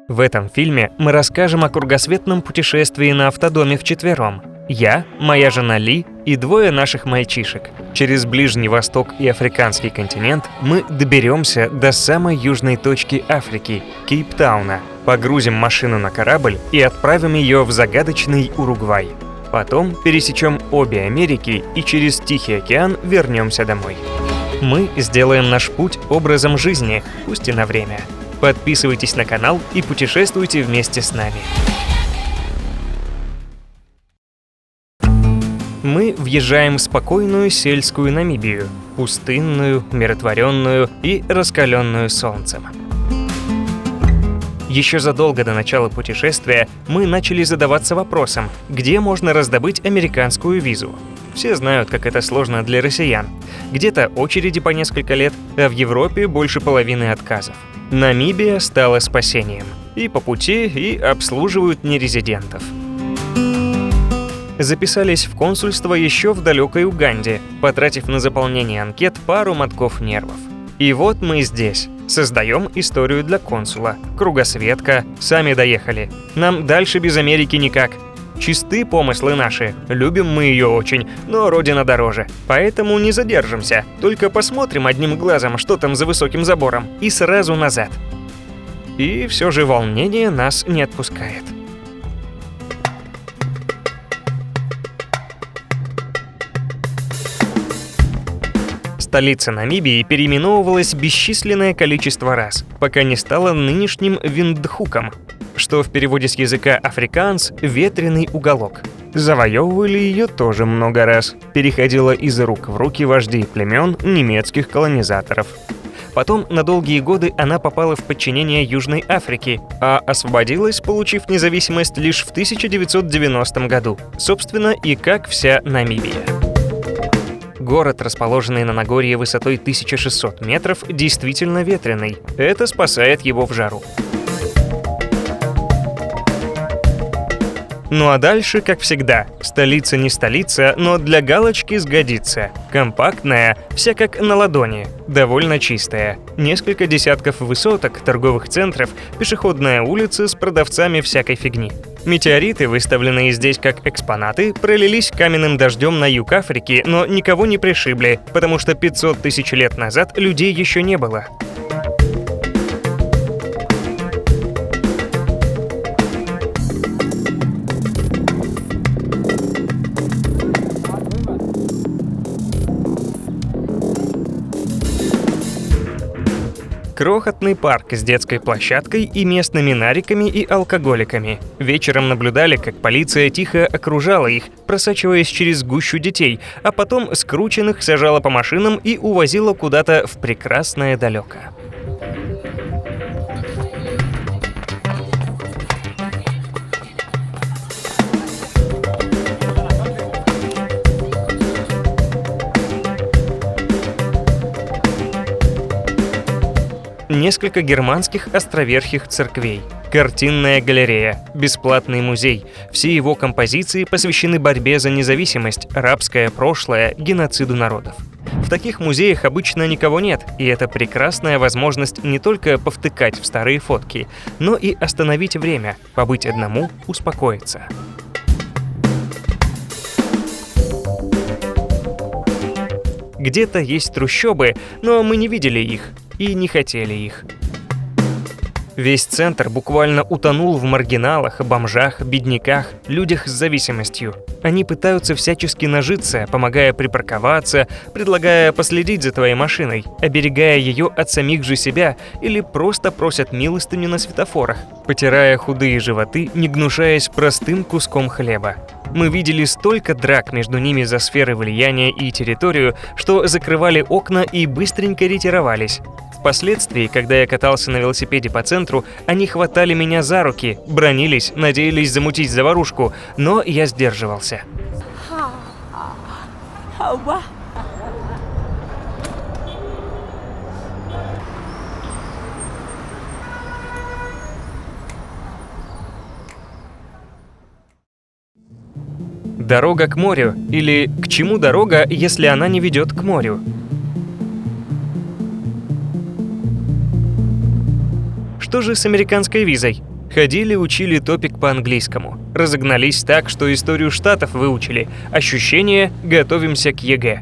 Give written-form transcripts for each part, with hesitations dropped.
В этом фильме мы расскажем о кругосветном путешествии на автодоме вчетвером. Я, моя жена Ли и двое наших мальчишек. Через Ближний Восток и африканский континент мы доберемся до самой южной точки Африки – Кейптауна, погрузим машину на корабль и отправим ее в загадочный Уругвай. Потом пересечем обе Америки и через Тихий океан вернемся домой. Мы сделаем наш путь образом жизни, пусть и на время. Подписывайтесь на канал и путешествуйте вместе с нами. Мы въезжаем в спокойную сельскую Намибию, пустынную, умиротворенную и раскаленную солнцем. Еще задолго до начала путешествия мы начали задаваться вопросом, где можно раздобыть американскую визу. Все знают, как это сложно для россиян. Где-то очереди по несколько лет, а в Европе больше половины отказов. Намибия стала спасением. И по пути, и обслуживают нерезидентов. Записались в консульство еще в далекой Уганде, потратив на заполнение анкет пару мотков нервов. И вот мы здесь. Создаем историю для консула. Кругосветка, сами доехали. Нам дальше без Америки никак. Чисты помыслы наши, любим мы ее очень, но родина дороже. Поэтому не задержимся, только посмотрим одним глазом, что там за высоким забором, и сразу назад. И все же волнение нас не отпускает. Столица Намибии переименовывалась бесчисленное количество раз, пока не стала нынешним Виндхуком, что в переводе с языка африкаанс «ветреный уголок». Завоевывали ее тоже много раз, переходила из рук в руки вождей племен немецких колонизаторов. Потом на долгие годы она попала в подчинение Южной Африки, а освободилась, получив независимость лишь в 1990 году, собственно, и как вся Намибия. Город, расположенный на Нагорье высотой 1600 метров, действительно ветреный. Это спасает его в жару. Ну а дальше, как всегда, столица не столица, но для галочки сгодится. Компактная, вся как на ладони, довольно чистая. Несколько десятков высоток, торговых центров, пешеходная улица с продавцами всякой фигни. Метеориты, выставленные здесь как экспонаты, пролились каменным дождем на юг Африки, но никого не пришибли, потому что 500 тысяч лет назад людей еще не было. Крохотный парк с детской площадкой и местными нариками и алкоголиками. Вечером наблюдали, как полиция тихо окружала их, просачиваясь через гущу детей, а потом скрученных сажала по машинам и увозила куда-то в прекрасное далеко. Несколько германских островерхих церквей, картинная галерея, бесплатный музей. Все его композиции посвящены борьбе за независимость, рабское прошлое, геноциду народов. В таких музеях обычно никого нет, и это прекрасная возможность не только повтыкать в старые фотки, но и остановить время, побыть одному, успокоиться. Где-то есть трущобы, но мы не видели их и не хотели их. Весь центр буквально утонул в маргиналах, бомжах, бедняках, людях с зависимостью. Они пытаются всячески нажиться, помогая припарковаться, предлагая последить за твоей машиной, оберегая ее от самих же себя или просто просят милостыню на светофорах, потирая худые животы, не гнушаясь простым куском хлеба. Мы видели столько драк между ними за сферы влияния и территорию, что закрывали окна и быстренько ретировались. Впоследствии, когда я катался на велосипеде по центру, они хватали меня за руки, бранились, надеялись замутить заварушку, но я сдерживался. Дорога к морю, или к чему дорога, если она не ведет к морю? Что же с американской визой? Ходили, учили топик по английскому. Разогнались так, что историю штатов выучили. Ощущение – готовимся к ЕГЭ.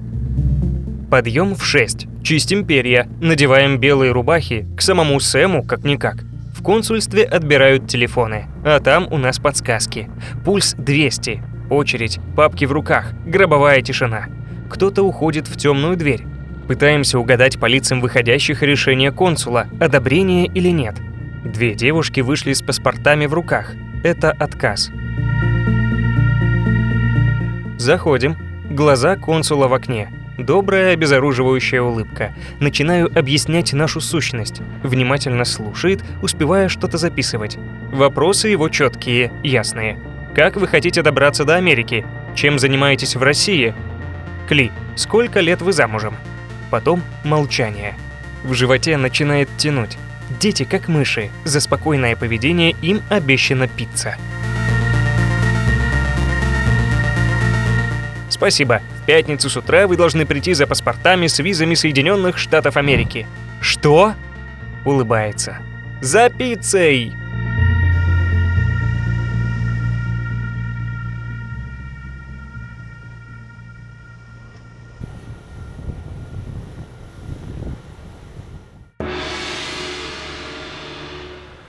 Подъем в 6. Чистим перья. Надеваем белые рубахи. К самому Сэму как-никак. В консульстве отбирают телефоны. А там у нас подсказки. Пульс 200. Очередь. Папки в руках. Гробовая тишина. Кто-то уходит в темную дверь. Пытаемся угадать по лицам выходящих решение консула, одобрение или нет. 2 девушки вышли с паспортами в руках. Это отказ. Заходим. Глаза консула в окне. Добрая обезоруживающая улыбка. Начинаю объяснять нашу сущность. Внимательно слушает, успевая что-то записывать. Вопросы его четкие, ясные. Как вы хотите добраться до Америки? Чем занимаетесь в России? Кли, сколько лет вы замужем? Потом молчание. В животе начинает тянуть. Дети как мыши. За спокойное поведение им обещана пицца. Спасибо. В пятницу с утра вы должны прийти за паспортами с визами Соединенных Штатов Америки. Что? Улыбается. За пиццей!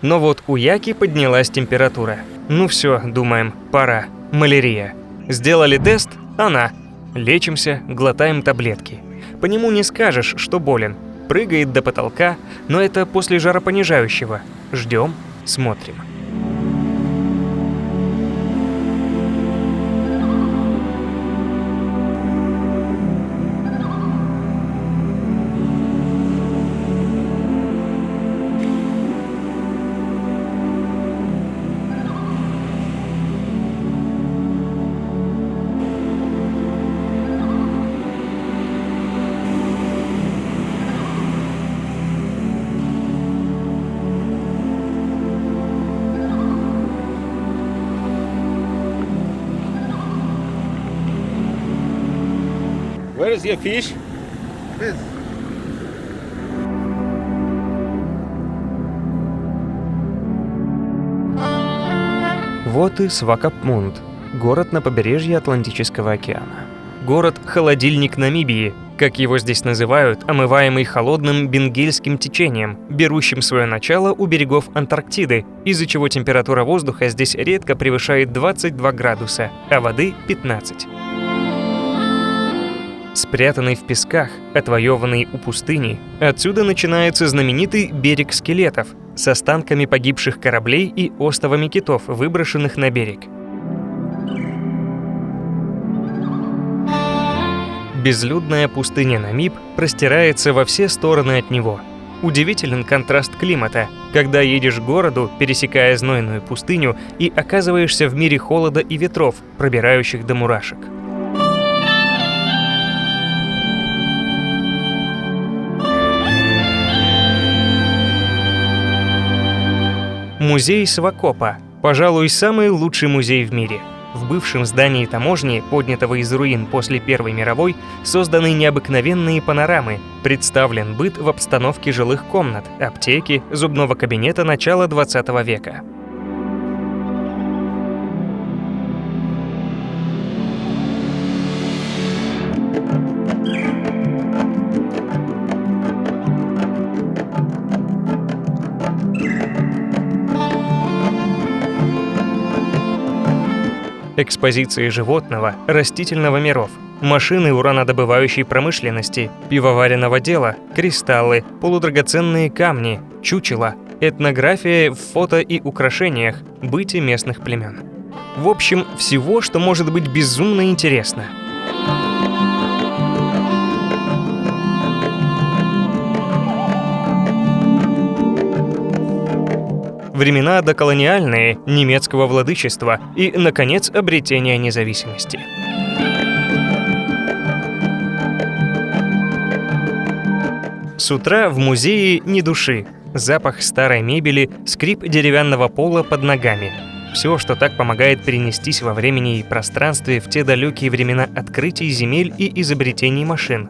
Но вот у Яки поднялась температура. Ну все, думаем, пора. Малярия. Сделали тест, она. Лечимся, глотаем таблетки. По нему не скажешь, что болен. Прыгает до потолка, но это после жаропонижающего. Ждем, смотрим. Where is your fish? Вот и Свакопмунд, город на побережье Атлантического океана. Город-холодильник Намибии, как его здесь называют, омываемый холодным бенгельским течением, берущим свое начало у берегов Антарктиды, из-за чего температура воздуха здесь редко превышает 22 градуса, а воды – 15. Спрятанный в песках, отвоеванный у пустыни, отсюда начинается знаменитый берег скелетов с останками погибших кораблей и остовами китов, выброшенных на берег. Безлюдная пустыня Намиб простирается во все стороны от него. Удивителен контраст климата, когда едешь к городу, пересекая знойную пустыню, и оказываешься в мире холода и ветров, пробирающих до мурашек. Музей Свакопа, пожалуй, самый лучший музей в мире. В бывшем здании таможни, поднятого из руин после Первой мировой, созданы необыкновенные панорамы. Представлен быт в обстановке жилых комнат, аптеки, зубного кабинета начала 20 века. Экспозиции животного, растительного миров, машины уранодобывающей промышленности, пивоваренного дела, кристаллы, полудрагоценные камни, чучела, этнография в фото и украшениях, быте местных племен. В общем, всего, что может быть безумно интересно. Времена доколониальные, немецкого владычества и, наконец, обретение независимости. С утра в музее ни души. Запах старой мебели, скрип деревянного пола под ногами. Все, что так помогает перенестись во времени и пространстве в те далекие времена открытий земель и изобретений машин.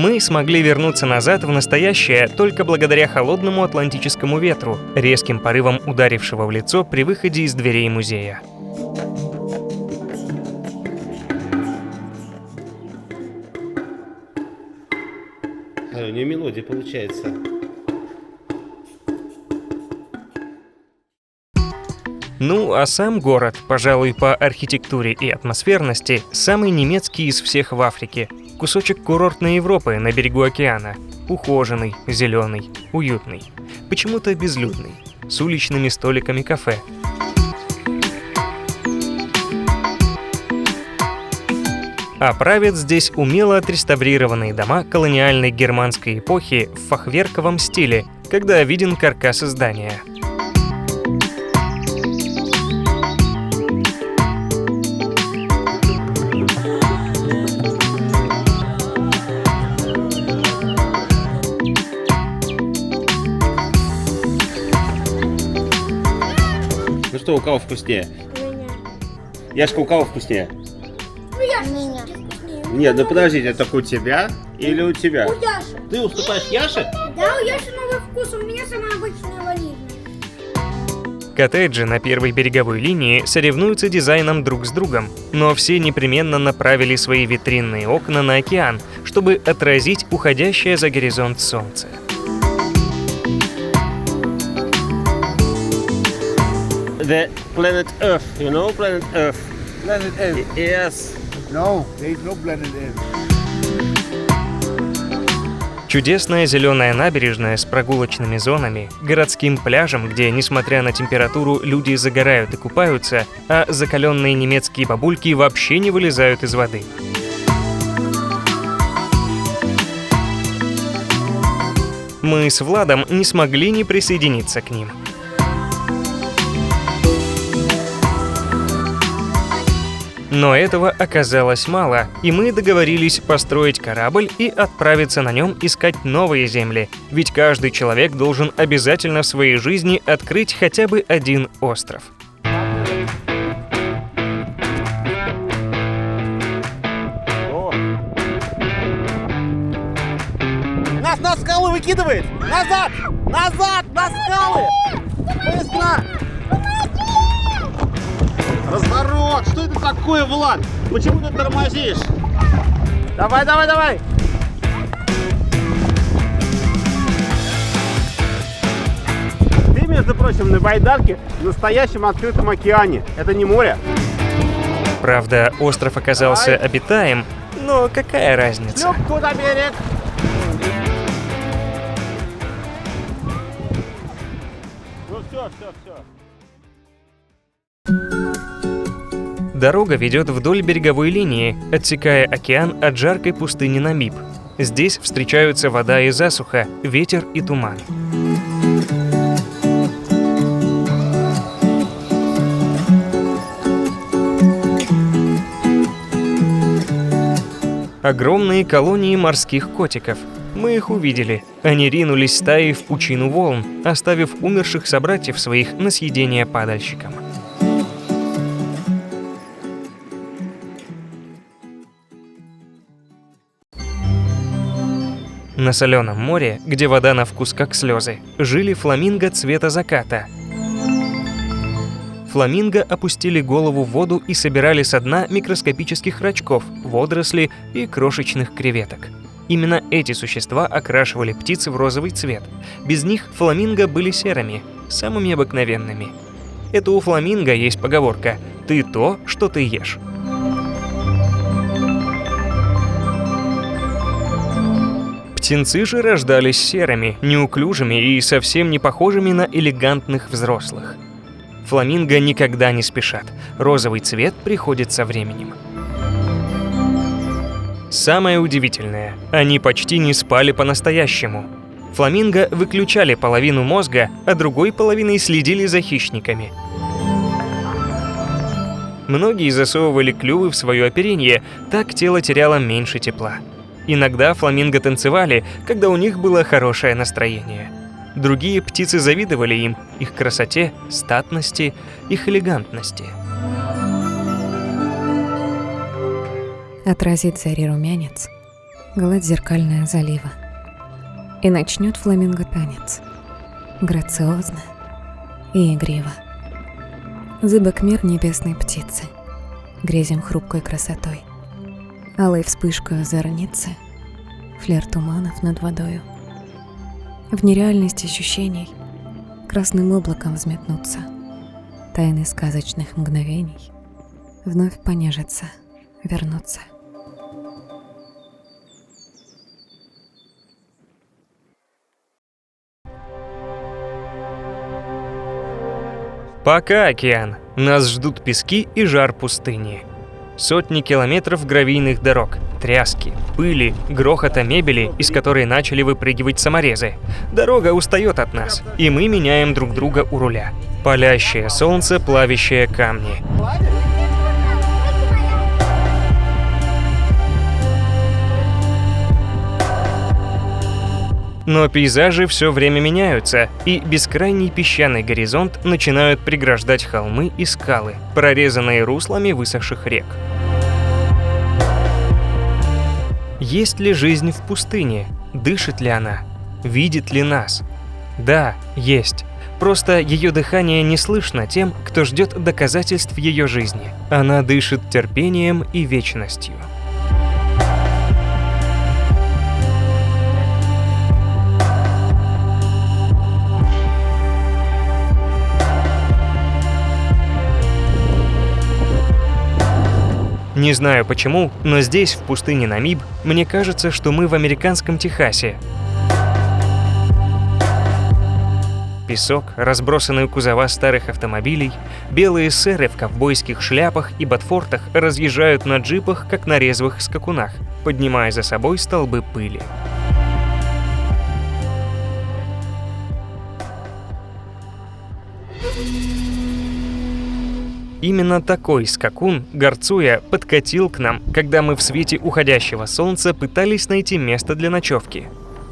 Мы смогли вернуться назад в настоящее только благодаря холодному атлантическому ветру, резким порывам ударившего в лицо при выходе из дверей музея. У нее мелодия получается. Ну, а сам город, пожалуй, по архитектуре и атмосферности, самый немецкий из всех в Африке. Кусочек курортной Европы на берегу океана. Ухоженный, зеленый, уютный. Почему-то безлюдный. С уличными столиками кафе. А правят здесь умело отреставрированные дома колониальной германской эпохи в фахверковом стиле, когда виден каркас здания. Ну что, у кого вкуснее? Яшка, у кого вкуснее? Меня. Нет, ну подождите, это у тебя или у тебя? У Яши. Ты уступаешь Яше? Да, у Яши новый вкус, у меня самая обычная ванильная. Коттеджи на первой береговой линии соревнуются дизайном друг с другом, но все непременно направили свои витринные окна на океан, чтобы отразить уходящее за горизонт солнце. The planet Earth, you know planet Earth? Planet Earth. Yes. No, there is no planet Earth. Чудесная зеленая набережная с прогулочными зонами, городским пляжем, где, несмотря на температуру, люди загорают и купаются, а закаленные немецкие бабульки вообще не вылезают из воды. Мы с Владом не смогли не присоединиться к ним. Но этого оказалось мало, и мы договорились построить корабль и отправиться на нем искать новые земли, ведь каждый человек должен обязательно в своей жизни открыть хотя бы один остров. Нас на скалы выкидывает! Назад! Назад! На скалы! Быстро! Разворот! Что это такое, Влад? Почему ты тормозишь? Давай, давай, давай! Ты, между прочим, на байдарке в настоящем открытом океане. Это не море. Правда, остров оказался обитаем, но какая разница? Шлюпку на берег! Ну все. Дорога ведет вдоль береговой линии, отсекая океан от жаркой пустыни Намиб. Здесь встречаются вода и засуха, ветер и туман. Огромные колонии морских котиков. Мы их увидели. Они ринулись стаей в пучину волн, оставив умерших собратьев своих на съедение падальщикам. На соленом море, где вода на вкус как слезы, жили фламинго цвета заката. Фламинго опустили голову в воду и собирали со дна микроскопических рачков, водорослей и крошечных креветок. Именно эти существа окрашивали птиц в розовый цвет. Без них фламинго были серыми, самыми обыкновенными. Это у фламинго есть поговорка «ты то, что ты ешь». Птенцы же рождались серыми, неуклюжими и совсем не похожими на элегантных взрослых. Фламинго никогда не спешат, розовый цвет приходит со временем. Самое удивительное, они почти не спали по-настоящему. Фламинго выключали половину мозга, а другой половиной следили за хищниками. Многие засовывали клювы в свое оперение, так тело теряло меньше тепла. Иногда фламинго танцевали, когда у них было хорошее настроение. Другие птицы завидовали им, их красоте, статности, их элегантности. Отразит зари румянец Гладь зеркальная залива, и начнет фламинго танец, грациозно и игриво. Зыбок мир небесной птицы, грезим хрупкой красотой, алой вспышкой озорницы, флер туманов над водою. В нереальность ощущений красным облаком взметнуться, тайны сказочных мгновений вновь понежиться, вернуться. Пока, океан. Нас ждут пески и жар пустыни. Сотни километров гравийных дорог, тряски, пыли, грохота мебели, из которой начали выпрыгивать саморезы. Дорога устает от нас, и мы меняем друг друга у руля. Палящее солнце, плавящее камни. Но пейзажи все время меняются, и бескрайний песчаный горизонт начинают преграждать холмы и скалы, прорезанные руслами высохших рек. Есть ли жизнь в пустыне? Дышит ли она? Видит ли нас? Да, есть. Просто ее дыхание не слышно тем, кто ждет доказательств ее жизни. Она дышит терпением и вечностью. Не знаю почему, но здесь, в пустыне Намиб, мне кажется, что мы в американском Техасе. Песок, разбросанные кузова старых автомобилей, белые сэры в ковбойских шляпах и ботфортах разъезжают на джипах, как на резвых скакунах, поднимая за собой столбы пыли. Именно такой скакун, горцуя, подкатил к нам, когда мы в свете уходящего солнца пытались найти место для ночевки.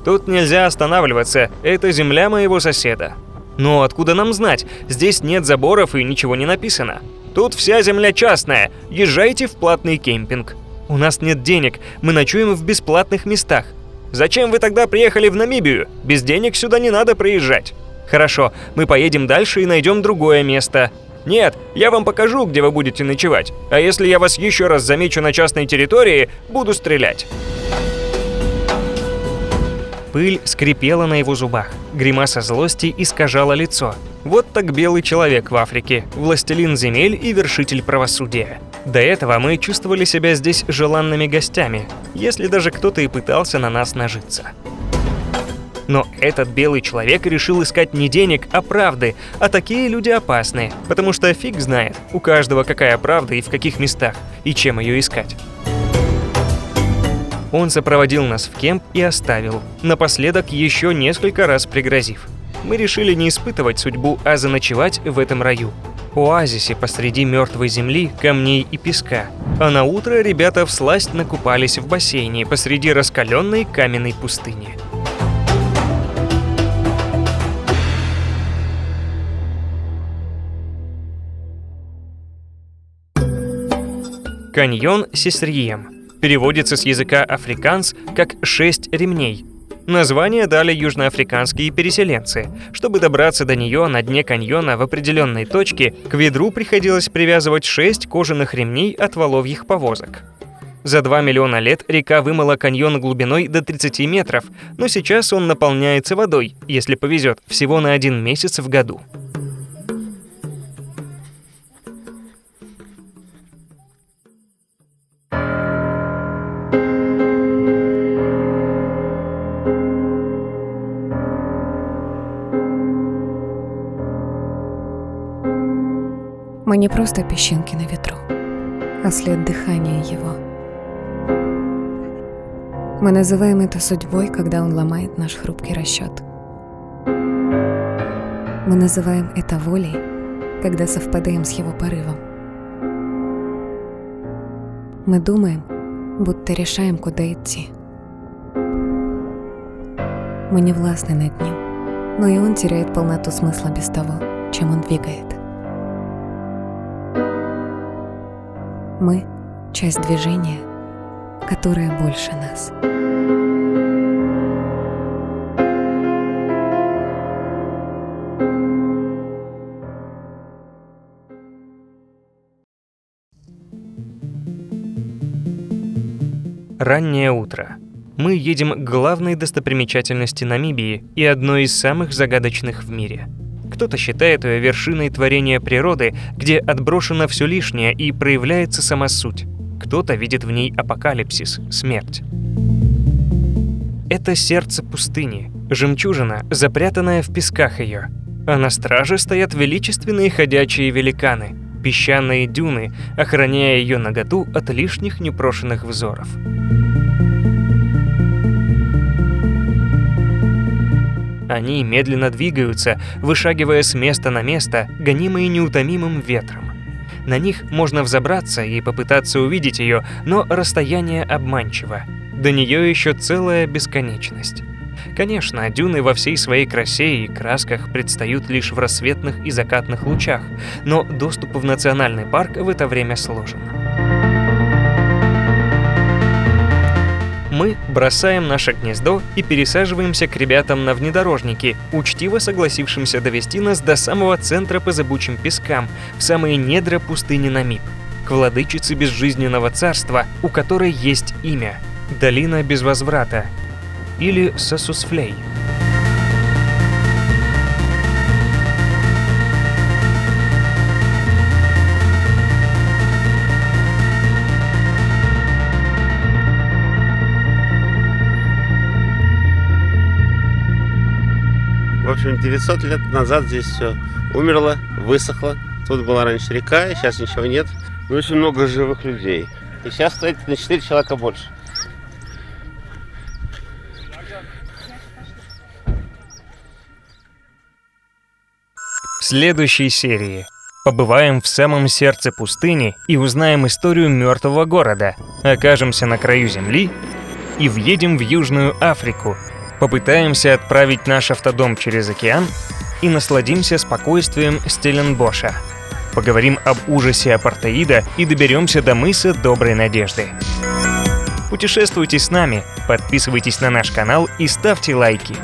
«Тут нельзя останавливаться, это земля моего соседа». «Но откуда нам знать? Здесь нет заборов и ничего не написано». «Тут вся земля частная, езжайте в платный кемпинг». «У нас нет денег, мы ночуем в бесплатных местах». «Зачем вы тогда приехали в Намибию? Без денег сюда не надо приезжать». «Хорошо, мы поедем дальше и найдем другое место». «Нет, я вам покажу, где вы будете ночевать. А если я вас еще раз замечу на частной территории, буду стрелять». Пыль скрипела на его зубах, гримаса злости искажала лицо. Вот так белый человек в Африке, властелин земель и вершитель правосудия. До этого мы чувствовали себя здесь желанными гостями, если даже кто-то и пытался на нас нажиться. Но этот белый человек решил искать не денег, а правды, а такие люди опасны, потому что фиг знает, у каждого какая правда и в каких местах, и чем ее искать. Он сопроводил нас в кемп и оставил, напоследок еще несколько раз пригрозив. Мы решили не испытывать судьбу, а заночевать в этом раю. Оазисе посреди мертвой земли, камней и песка. А на утро ребята всласть накупались в бассейне посреди раскаленной каменной пустыни. Каньон Сесрием. Переводится с языка африканс как «6 ремней». Название дали южноафриканские переселенцы. Чтобы добраться до нее на дне каньона в определенной точке, к ведру приходилось привязывать 6 кожаных ремней от воловьих повозок. За 2 миллиона лет река вымыла каньон глубиной до 30 метров, но сейчас он наполняется водой, если повезет, всего на 1 месяц в году. Мы не просто песчинки на ветру, а след дыхания его. Мы называем это судьбой, когда он ломает наш хрупкий расчет. Мы называем это волей, когда совпадаем с его порывом. Мы думаем, будто решаем, куда идти. Мы не властны над ним, но и он теряет полноту смысла без того, чем он двигает. Мы — часть движения, которое больше нас. Раннее утро. Мы едем к главной достопримечательности Намибии и одной из самых загадочных в мире. Кто-то считает ее вершиной творения природы, где отброшено все лишнее и проявляется сама суть. Кто-то видит в ней апокалипсис, смерть. Это сердце пустыни, жемчужина, запрятанная в песках ее. А на страже стоят величественные ходячие великаны, песчаные дюны, охраняя ее наготу от лишних непрошенных взоров. Они медленно двигаются, вышагивая с места на место, гонимые неутомимым ветром. На них можно взобраться и попытаться увидеть ее, но расстояние обманчиво. До нее еще целая бесконечность. Конечно, дюны во всей своей красе и красках предстают лишь в рассветных и закатных лучах, но доступ в национальный парк в это время сложен. Мы бросаем наше гнездо и пересаживаемся к ребятам на внедорожники, учтиво согласившимся довести нас до самого центра по зыбучим пескам, в самые недра пустыни Намиб, к владычице безжизненного царства, у которой есть имя – Долина без возврата, или Сосусфлей. В общем, 900 лет назад здесь все умерло, высохло. Тут была раньше река, и сейчас ничего нет. И очень много живых людей. И сейчас стоит на 4 человека больше. В следующей серии побываем в самом сердце пустыни и узнаем историю мертвого города, окажемся на краю земли и въедем в Южную Африку, попытаемся отправить наш автодом через океан и насладимся спокойствием Стелленбоша. Поговорим об ужасе апартеида и доберемся до мыса Доброй Надежды. Путешествуйте с нами, подписывайтесь на наш канал и ставьте лайки.